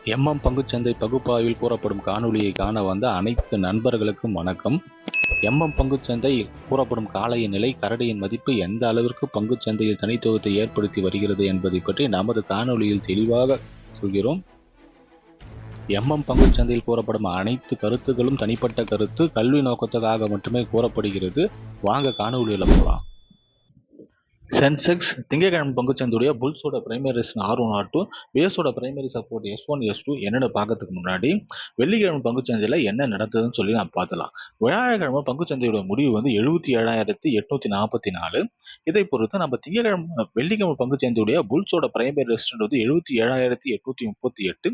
பங்குச்சந்தை பகுப்பாய்வில் கூறப்படும் காணொளியை காண வந்த அனைத்து நண்பர்களுக்கும் வணக்கம். பங்குச்சந்தை கூறப்படும் காளையின் நிலை, கரடியின் மதிப்பு எந்த அளவிற்கு பங்குச்சந்தையில் தனித்துவத்தை ஏற்படுத்தி வருகிறது என்பதை பற்றி நமது காணொளியில் தெளிவாக சொல்கிறோம். பங்குச்சந்தையில் கூறப்படும் அனைத்து கருத்துக்களும் தனிப்பட்ட கருத்து, கல்வி நோக்கத்துக்காக மட்டுமே கூறப்படுகிறது. வாங்க காணொளியில் போகலாம். சென்செக்ஸ் திங்கட்கிழமை பங்குச்சந்தையுடைய புல்ஸோட பிரைமரி ரெசிஸ்டன்ஸ் R1 R2, பேஸோட பிரைமரி சப்போர்ட் S1 S2 என்னென்னு பார்க்கறதுக்கு முன்னாடி வெள்ளிக்கிழமை பங்குச்சந்தையில் என்ன நடக்குதுன்னு சொல்லி நான் பார்த்தலாம். வியாழக்கிழமை பங்குச்சந்தையோட முடிவு வந்து 77,844. இதை பொறுத்து நம்ம வெள்ளிக்கிழமை பங்குச்சந்தையுடைய புல்ஸோட பிரைமரி ரெசிஸ்டன்ஸ் வந்து 77,838,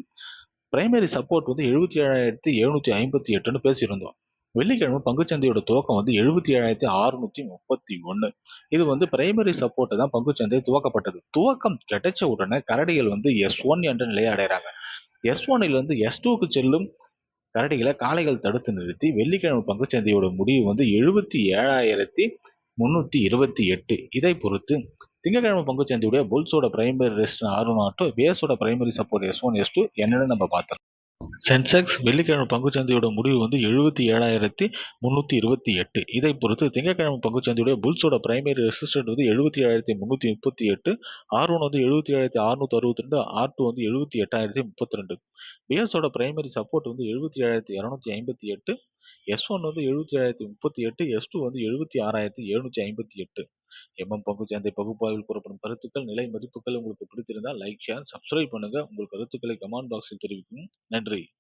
பிரைமரி சப்போர்ட் வந்து 77,758ன்னு பேசியிருந்தோம். வெள்ளிக்கிழமை பங்குச்சந்தையோட துவக்கம் வந்து 77,631. இது வந்து பிரைமரி சப்போர்ட் தான் பங்குச்சந்தை துவக்கப்பட்டது. துவக்கம் கிடைச்ச உடனே கரடிகள் வந்து S1 என்ற நிலையை அடைகிறாங்க. S1 இருந்து S2க்கு செல்லும் கரடிகளை காளைகள் தடுத்து நிறுத்தி வெள்ளிக்கிழமை பங்குச்சந்தையோட முடிவு வந்து 77,328. இதை பொறுத்து திங்கட்கிழமை பங்குச்சந்தையுடைய புல்ஸோட பிரைமரி ரெசிஸ்டன்ஸ் R1 பேஸோட பிரைமரி சப்போர்ட் S1 S2 என்னன்னு நம்ம பார்த்தோம். சென்செக்ஸ் வெள்ளிக்கிழமை பங்குச்சந்தையோட முடிவு வந்து 77,328. இதை பொறுத்து திங்கட்கிழமை பங்குச்சந்தையுடைய புல்ஸோட பிரைமரி ரெசிஸ்டன்ட் வந்து 77,338, R1 வந்து 77,662, R2 வந்து 78,032. பிஎஸோட பிரைமரி சப்போர்ட் வந்து 77,258, S1 வந்து 77,038, S2 வந்து 76,758. பங்குச்சந்தை பகுப்பாய்வில் கூறப்படும் கருத்துக்கள், நிலை மதிப்புகள் உங்களுக்கு பிடித்திருந்தால் லைக், ஷேர், சப்ஸ்கிரைப் பண்ணுங்க. உங்கள் கருத்துக்களை கமெண்ட் பாக்ஸில் தெரிவிக்கும். நன்றி.